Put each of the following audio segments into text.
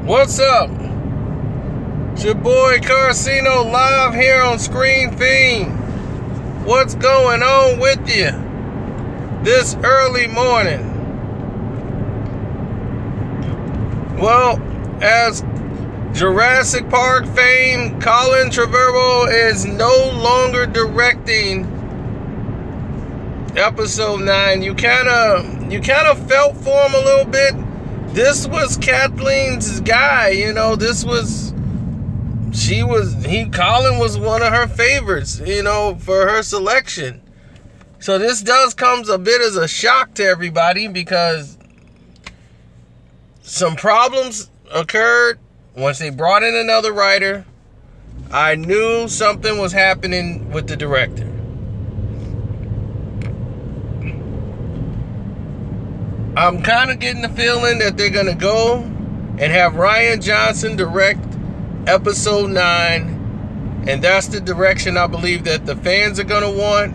What's up? It's your boy Carcino live here on Screen Fiend. What's going on with you this early morning? Well, as Jurassic Park fame Colin Trevorrow is no longer directing episode 9. You kind of felt for him a little bit. This was Kathleen's guy, Colin was one of her favorites, for her selection. So this does comes a bit as a shock to everybody because some problems occurred once they brought in another writer. I knew something was happening with the director. I'm kind of getting the feeling that they're going to go and have Rian Johnson direct episode 9. And that's the direction I believe that the fans are going to want.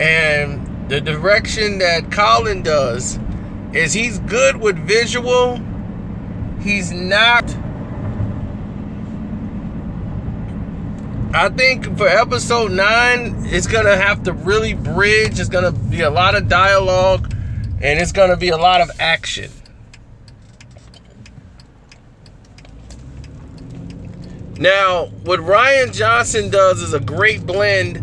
And the direction that Colin does is he's good with visual. He's not. I think for episode 9, it's going to have to really bridge. It's going to be a lot of dialogue. And it's going to be a lot of action. Now, what Rian Johnson does is a great blend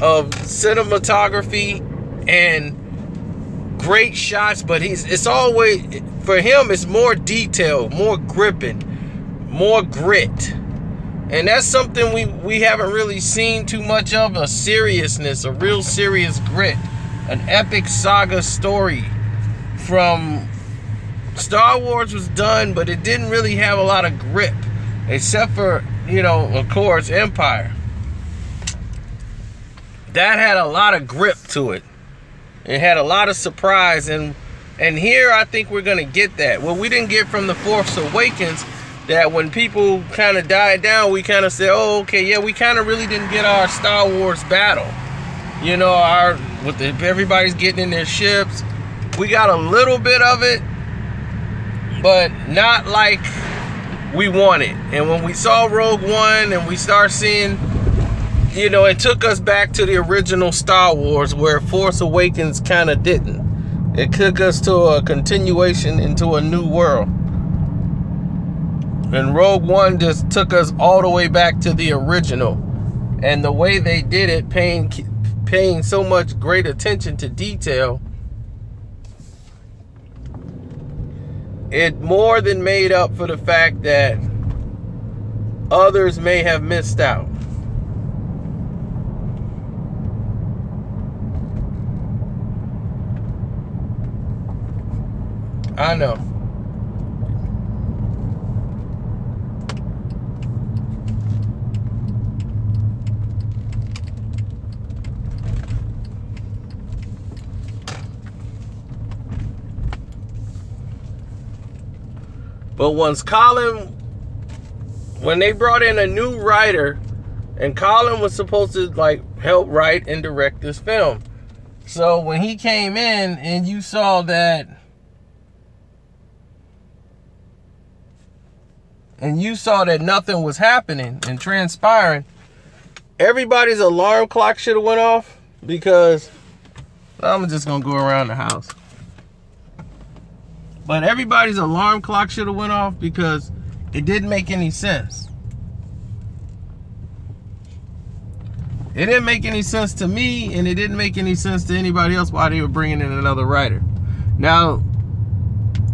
of cinematography and great shots, but it's always, for him, it's more detail, more gripping, more grit. And that's something we haven't really seen too much of, a seriousness, a real serious grit, an epic saga story. From Star Wars was done, but it didn't really have a lot of grip, except for, of course, Empire. That had a lot of grip to it. It had a lot of surprise, and here I think we're going to get that. What we didn't get from The Force Awakens, that when people kind of died down, we kind of said, oh, okay, yeah, we kind of really didn't get our Star Wars battle. Everybody's getting in their ships. We got a little bit of it, but not like we wanted. And when we saw Rogue One and we start seeing, it took us back to the original Star Wars where Force Awakens kind of didn't. It took us to a continuation into a new world. And Rogue One just took us all the way back to the original. And the way they did it, paying so much great attention to detail, it more than made up for the fact that others may have missed out. I know. But when they brought in a new writer, and Colin was supposed to help write and direct this film. So when he came in and you saw that, nothing was happening and transpiring, everybody's alarm clock should have went off, because I'm just going to go around the house. But everybody's alarm clock should have went off because it didn't make any sense. It didn't make any sense to me, and it didn't make any sense to anybody else why they were bringing in another writer. Now,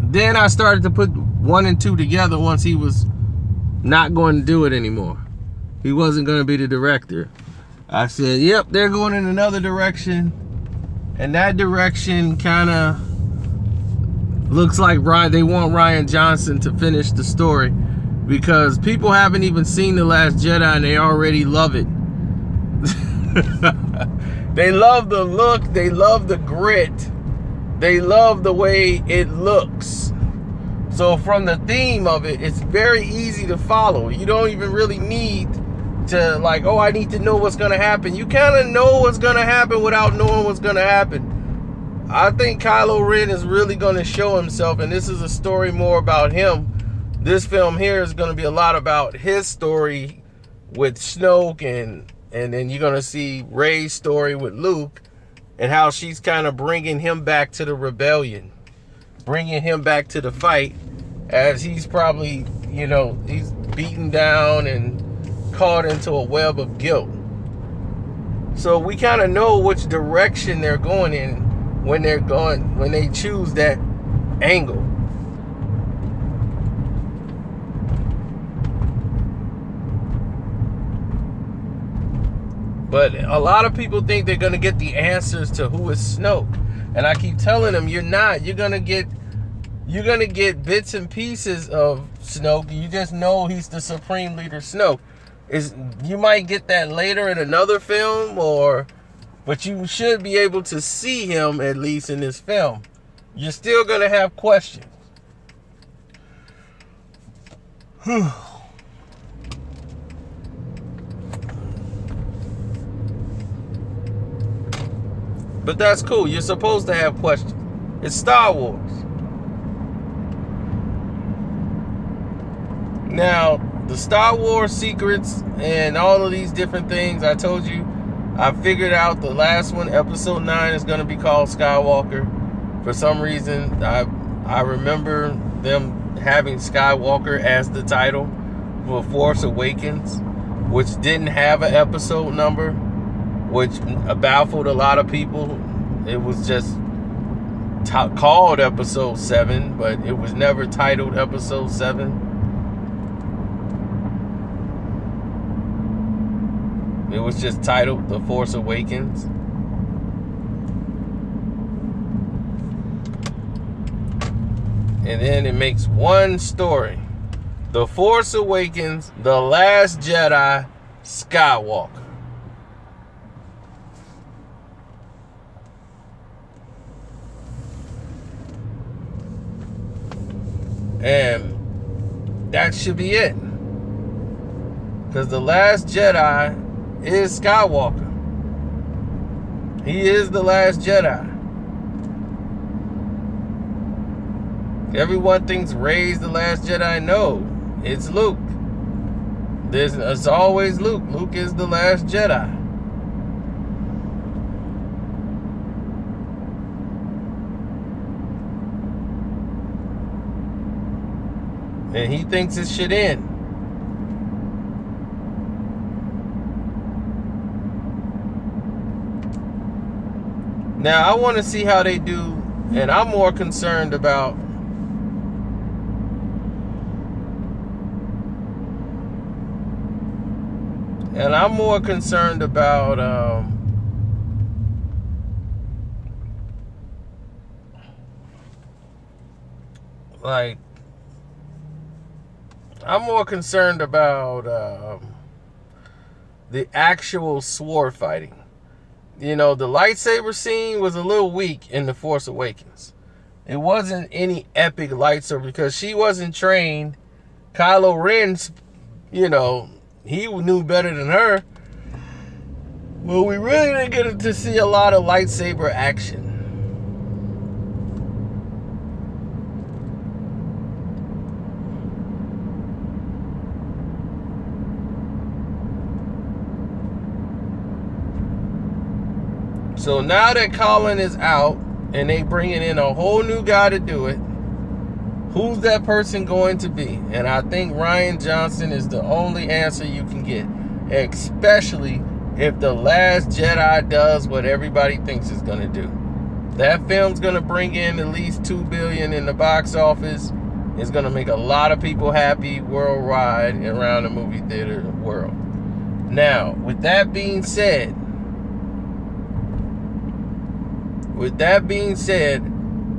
then I started to put 1 and 2 together once he was not going to do it anymore. He wasn't going to be the director. I said, yep, they're going in another direction. And that direction kind of looks like they want Rian Johnson to finish the story, because people haven't even seen The Last Jedi and they already love it. They love the look. They love the grit. They love the way it looks. So from the theme of it, it's very easy to follow. You don't even really need to I need to know what's going to happen. You kind of know what's going to happen without knowing what's going to happen. I think Kylo Ren is really going to show himself, and this is a story more about him this film here is going to be a lot about his story with Snoke, and then you're going to see Rey's story with Luke, and how she's kind of bringing him back to the rebellion, bringing him back to the fight, as he's probably, he's beaten down and caught into a web of guilt. So we kind of know which direction they're going in when they choose that angle. But a lot of people think they're going to get the answers to who is Snoke. And I keep telling them, you're not. You're going to get bits and pieces of Snoke. You just know he's the Supreme Leader Snoke. You might get that later in another film, but you should be able to see him at least in this film. You're still going to have questions. But that's cool. You're supposed to have questions. It's Star Wars. Now, the Star Wars secrets and all of these different things, I told you, I figured out the last one, episode 9, is going to be called Skywalker. For some reason, I remember them having Skywalker as the title for Force Awakens, which didn't have an episode number, which baffled a lot of people. It was just called episode 7, but it was never titled episode 7. It was just titled The Force Awakens. And then it makes one story. The Force Awakens, The Last Jedi, Skywalker. And that should be it. Because The Last Jedi is Skywalker. He is the last Jedi. Everyone thinks Rey's the last Jedi. No, it's Luke. It's always Luke. Luke is the last Jedi. And he thinks it should end. Now, I want to see how they do, and I'm more concerned about the actual sword fighting. The lightsaber scene was a little weak in The Force Awakens. It wasn't any epic lightsaber because she wasn't trained. Kylo Ren's, he knew better than her. Well, we really didn't get to see a lot of lightsaber action. So now that Colin is out and they bringing in a whole new guy to do it, who's that person going to be? And I think Rian Johnson is the only answer you can get, especially if The Last Jedi does what everybody thinks it's going to do. That film's going to bring in at least $2 billion in the box office. It's going to make a lot of people happy worldwide around the movie theater world. Now, with that being said,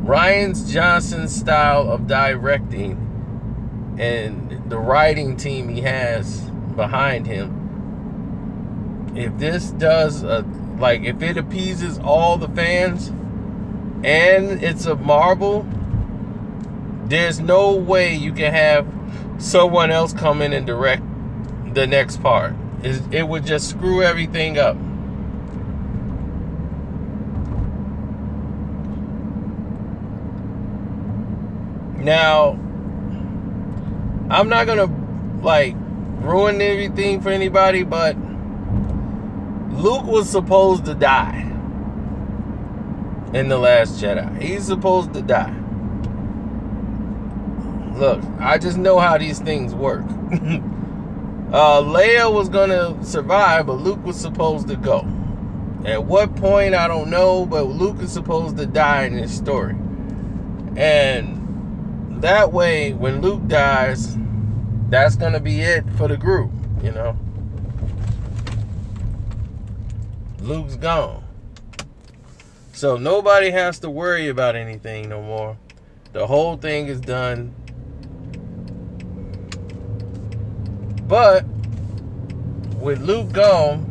Rian Johnson's style of directing and the writing team he has behind him, if this does, if it appeases all the fans and it's a Marvel, there's no way you can have someone else come in and direct the next part. It would just screw everything up. Now, I'm not gonna like ruin everything for anybody, but Luke was supposed to die in The Last Jedi. He's supposed to die. Look, I just know how these things work. Leia was gonna survive, but Luke was supposed to go. At what point, I don't know, but Luke is supposed to die in this story. And that way, when Luke dies, that's gonna be it for the group, you know. Luke's gone. So nobody has to worry about anything no more. The whole thing is done. But with Luke gone,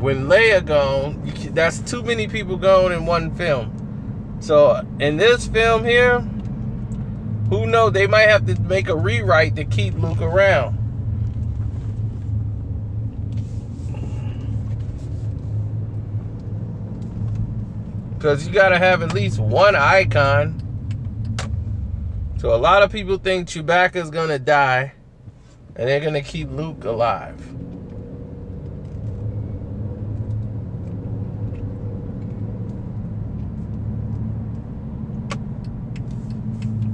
when Leia gone, that's too many people gone in one film. So in this film here, who knows, they might have to make a rewrite to keep Luke around. Because you got to have at least one icon. So a lot of people think Chewbacca's going to die. And they're going to keep Luke alive.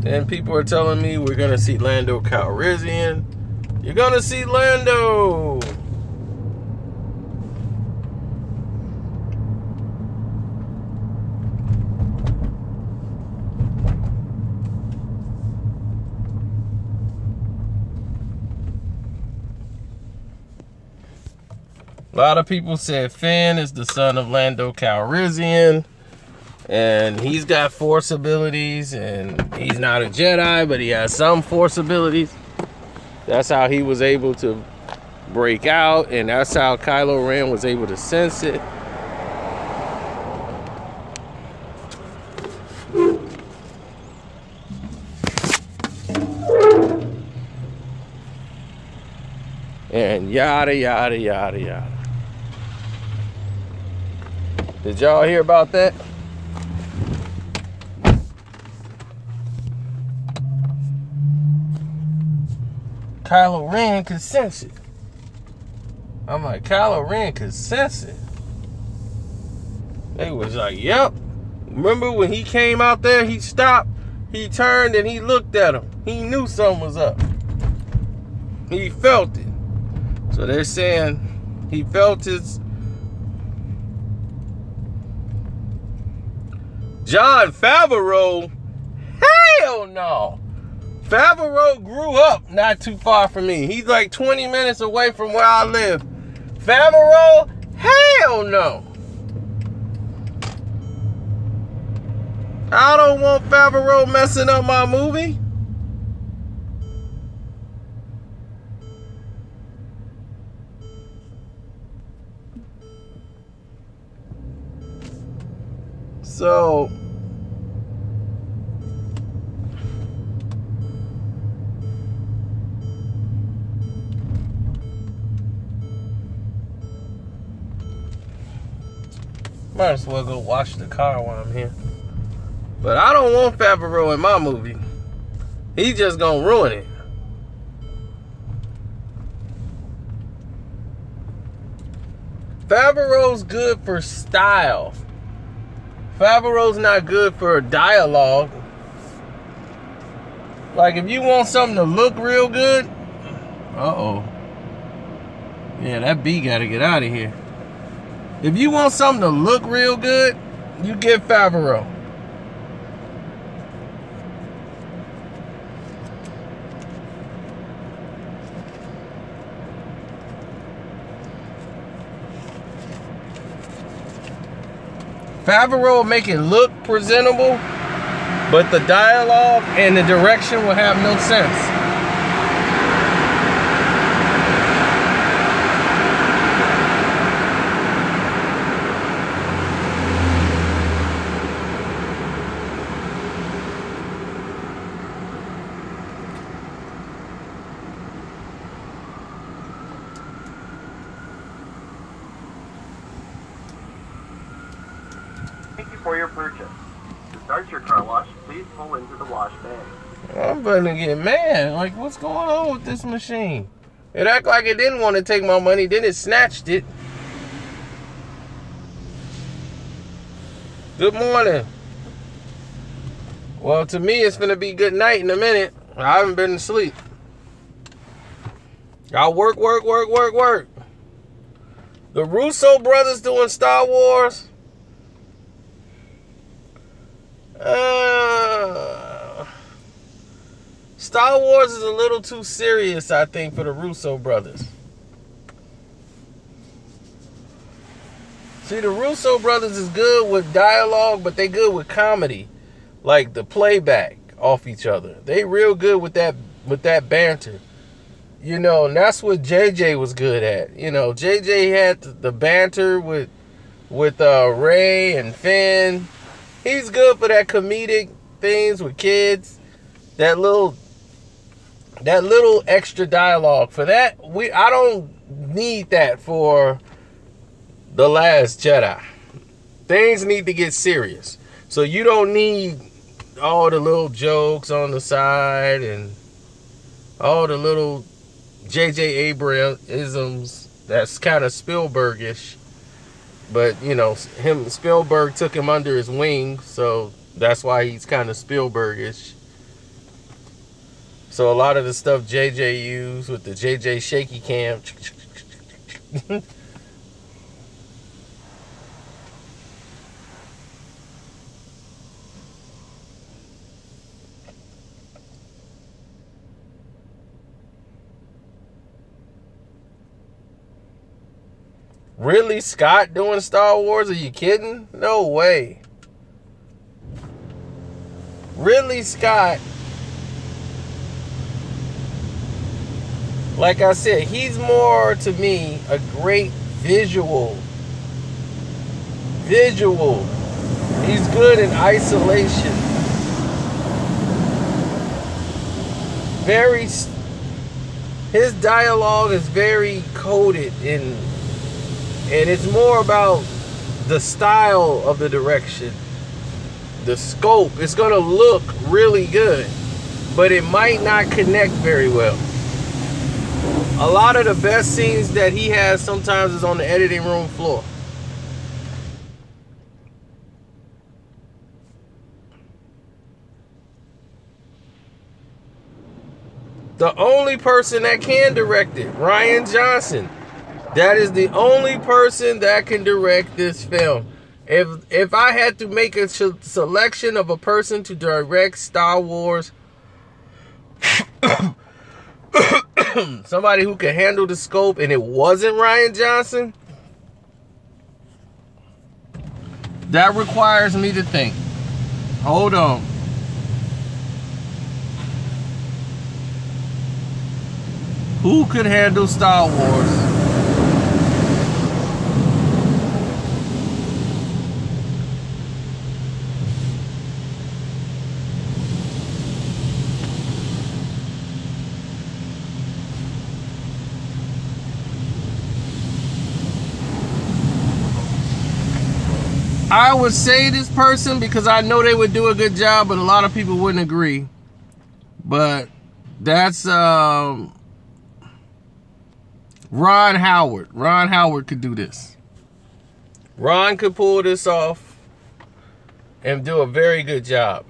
Then people are telling me we're going to see Lando Calrissian. You're going to see Lando. A lot of people said Finn is the son of Lando Calrissian, and he's got Force abilities, and he's not a Jedi, but he has some Force abilities. That's how he was able to break out, and that's how Kylo Ren was able to sense it. And yada, yada, yada, yada. Did y'all hear about that? Kylo Ren could sense it. I'm like, Kylo Ren could sense it. They was like, yep. Remember when he came out there, he stopped, he turned, and he looked at him. He knew something was up. He felt it. So they're saying he felt his... Jon Favreau? Hell no. Favreau grew up not too far from me. He's like 20 minutes away from where I live. Favreau? Hell no. I don't want Favreau messing up my movie. So might as well go wash the car while I'm here. But I don't want Favreau in my movie. He's just gonna ruin it. Favreau's good for style. Favreau's not good for dialogue. Like if you want something to look real good, uh-oh. Yeah, that bee gotta get out of here. If you want something to look real good, you get Favreau. Favreau will make it look presentable, but the dialogue and the direction will have no sense. Thank you for your purchase. To start your car wash, please Please pull into the wash bay. I'm gonna get mad. Like, what's going on with this machine? It act like it didn't want to take my money, then it snatched it. Good morning. Well, to me, it's gonna be good night in a minute. I haven't been asleep. Y'all work. The Russo brothers doing Star Wars. Star Wars is a little too serious, I think, for the Russo brothers. See, the Russo brothers is good with dialogue, but they good with comedy. Like the playback off each other. They real good with that banter. You know, and that's what JJ was good at. You know, JJ had the banter with Ray and Finn. He's good for that comedic things with kids. That little extra dialogue. For that, I don't need that for The Last Jedi. Things need to get serious. So you don't need all the little jokes on the side and all the little J.J. Abrams-isms. That's kind of Spielbergish. But, you know, Spielberg took him under his wing, so that's why he's kind of Spielbergish. So a lot of the stuff JJ used with the JJ shaky cam. Ridley Scott doing Star Wars? Are you kidding? No way. Ridley Scott, like I said, he's more, to me, a great visual. He's good in isolation. His dialogue is very coded and it's more about the style of the direction. The scope. It's going to look really good, but it might not connect very well. A lot of the best scenes that he has sometimes is on the editing room floor. The only person that can direct it, Rian Johnson. That is the only person that can direct this film. If I had to make a selection of a person to direct Star Wars, somebody who can handle the scope, and it wasn't Rian Johnson, that requires me to think. Hold on. Who could handle Star Wars? I would say this person because I know they would do a good job, but a lot of people wouldn't agree. But that's Ron Howard. Ron Howard could do this. Ron could pull this off and do a very good job.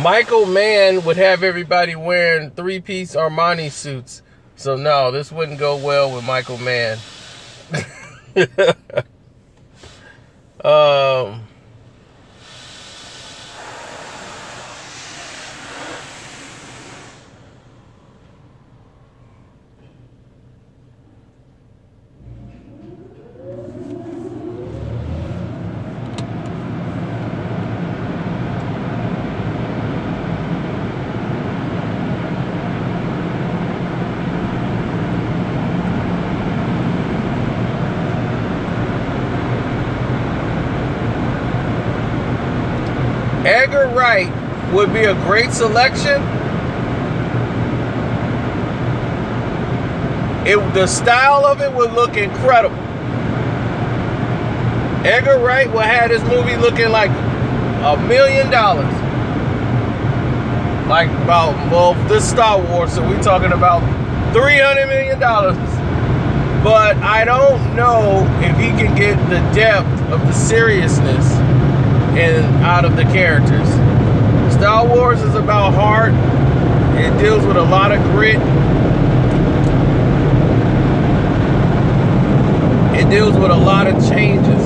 Michael Mann would have everybody wearing three-piece Armani suits. So no, this wouldn't go well with Michael Mann. Edgar Wright would be a great selection, the style of it would look incredible. Edgar Wright would have this movie looking like $1 million. Like about, well, this Star Wars, so we're talking about $300 million. But I don't know if he can get the depth of the seriousness out of the characters. Star Wars is about heart. It deals with a lot of grit. It deals with a lot of changes.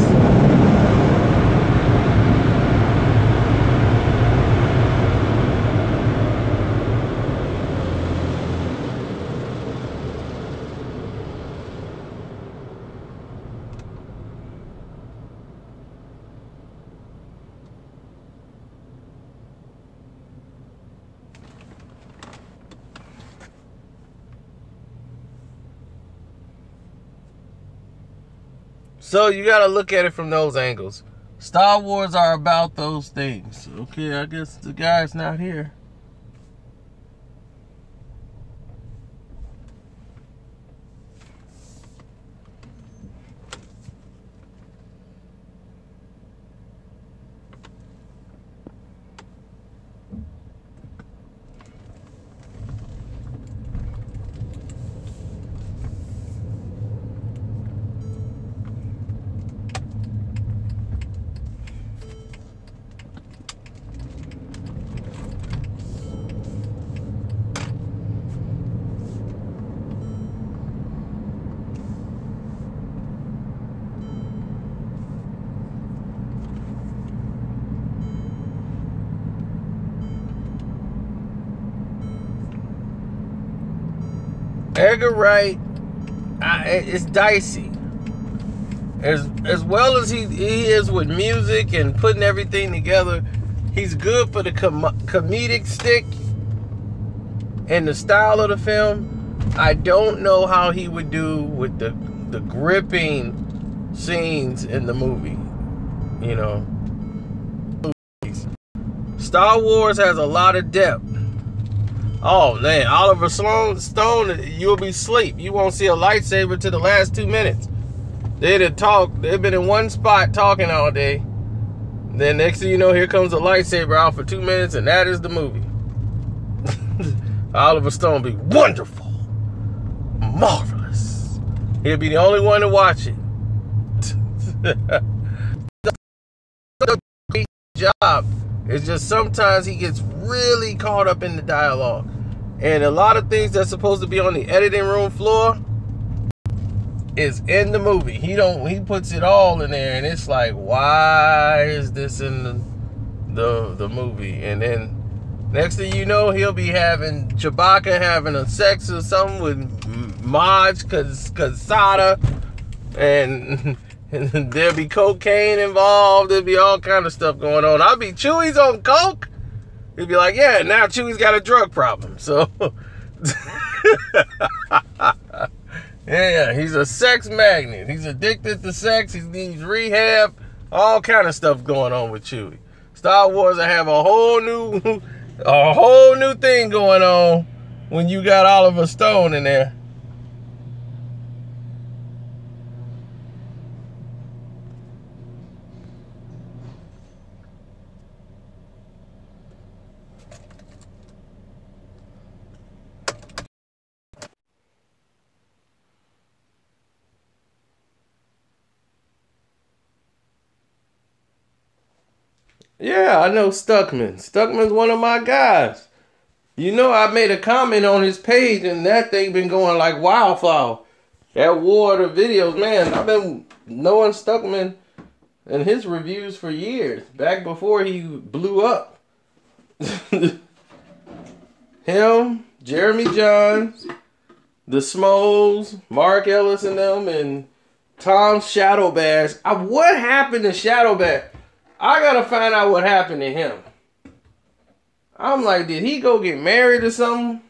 So you got to look at it from those angles. Star Wars are about those things. Okay, I guess the guy's not here. Edgar Wright, it's dicey. As well as he is with music and putting everything together, he's good for the comedic stick and the style of the film. I don't know how he would do with the gripping scenes in the movie. You know, Star Wars has a lot of depth. Oh man, Oliver Stone, you'll be asleep. You won't see a lightsaber to the last 2 minutes. They've been in one spot talking all day. Then next thing you know, here comes a lightsaber out for 2 minutes, and that is the movie. Oliver Stone be wonderful, marvelous. He'll be the only one to watch it. Great job. It's just sometimes he gets really caught up in the dialogue. And a lot of things that's supposed to be on the editing room floor is in the movie. He puts it all in there, and it's like, why is this in the movie? And then next thing you know, he'll be having Chewbacca having a sex or something with Maj Kasada, and there'll be cocaine involved. There'll be all kind of stuff going on. I'll be Chewie's on coke. He'd be like, yeah, now Chewie's got a drug problem. So, yeah, he's a sex magnet. He's addicted to sex. He needs rehab. All kind of stuff going on with Chewie. Star Wars, I have a whole new thing going on when you got Oliver Stone in there. Yeah, I know Stuckman. Stuckman's one of my guys. You know, I made a comment on his page, and that thing been going like wildflower. That war of the videos, man. I've been knowing Stuckman and his reviews for years, back before he blew up. Him, Jeremy Johns, the Smoles, Mark Ellis and them, and Tom Shadowbash. What happened to Shadowbash? I gotta find out what happened to him. I'm like, did he go get married or something?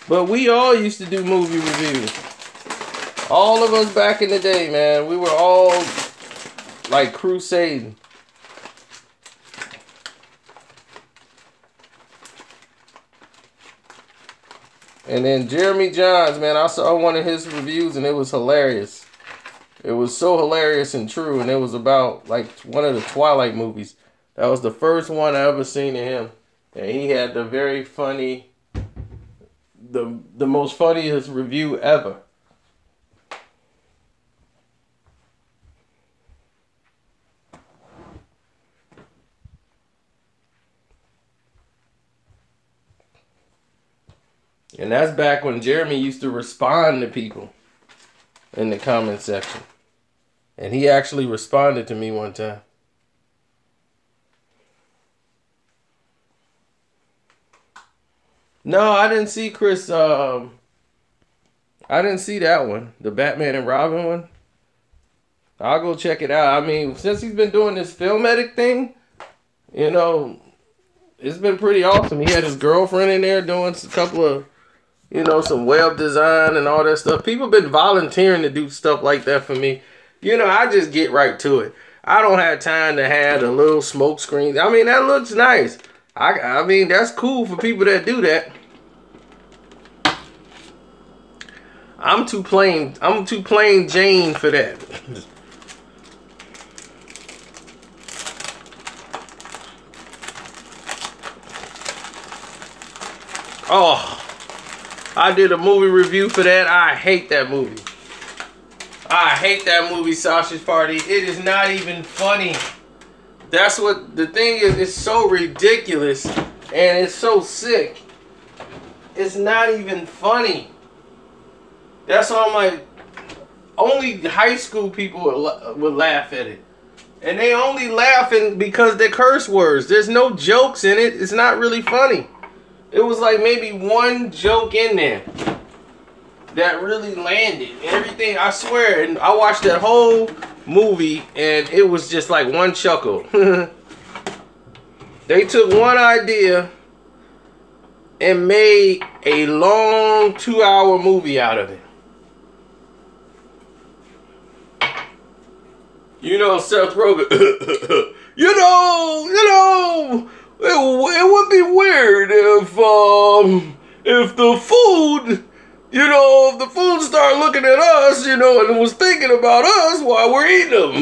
But we all used to do movie reviews. All of us back in the day, man. We were all like crusade. And then Jeremy Jahns, man, I saw one of his reviews and it was hilarious. It was so hilarious and true, and it was about like one of the Twilight movies. That was the first one I ever seen of him. And he had the very funny, the most funniest review ever. And that's back when Jeremy used to respond to people in the comment section. And he actually responded to me one time. No, I didn't see Chris. I didn't see that one. The Batman and Robin one. I'll go check it out. I mean, since he's been doing this Filmatic thing, you know, it's been pretty awesome. He had his girlfriend in there doing a couple of, you know, some web design and all that stuff. People been volunteering to do stuff like that for me. You know, I just get right to it. I don't have time to have a little smoke screen. I mean, that looks nice. I mean, that's cool for people that do that. I'm too plain Jane for that. Oh, I did a movie review for that. I hate that movie. I hate that movie, Sausage Party. It is not even funny. That's what the thing is. It's so ridiculous and it's so sick. It's not even funny. That's why I'm like, only high school people would laugh at it. And they only laughing because they're curse words. There's no jokes in it. It's not really funny. It was like maybe one joke in there that really landed. Everything, I swear, and I watched that whole movie and it was just like one chuckle. They took one idea and made a long 2-hour movie out of it. You know, Seth Rogen. you know, it would be weird if the food, you know, if the food started looking at us, you know, and was thinking about us while we're eating them.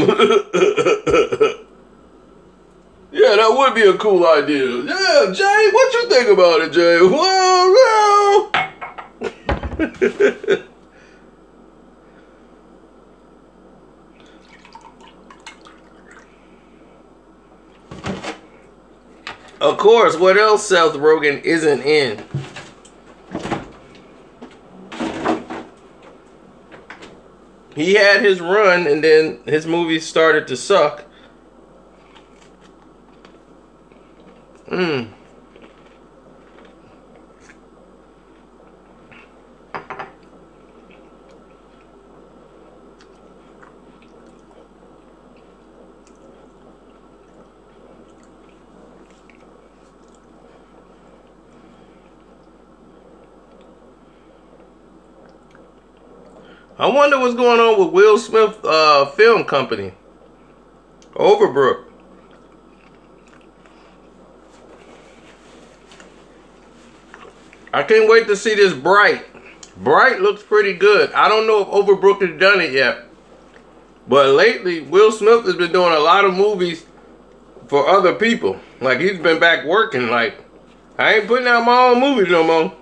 Yeah, that would be a cool idea. Yeah, Jay, what you think about it, Jay? Well. Of course, what else Seth Rogen isn't in? He had his run and then his movies started to suck. I wonder what's going on with Will Smith film company, Overbrook. I can't wait to see this Bright. Bright looks pretty good. I don't know if Overbrook has done it yet, but lately Will Smith has been doing a lot of movies for other people. Like, he's been back working. Like, I ain't putting out my own movies no more.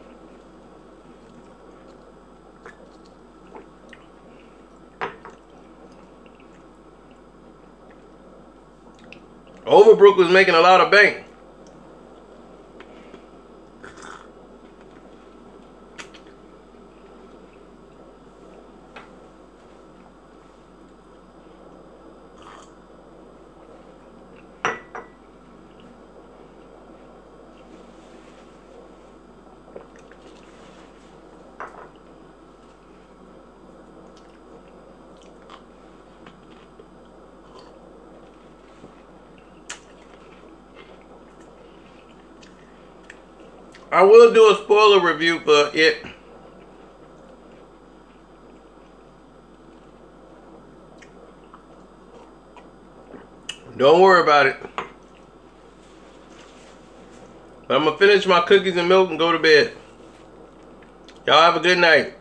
Overbrook was making a lot of bank. I will do a spoiler review for it. Don't worry about it. But I'm gonna finish my cookies and milk and go to bed. Y'all have a good night.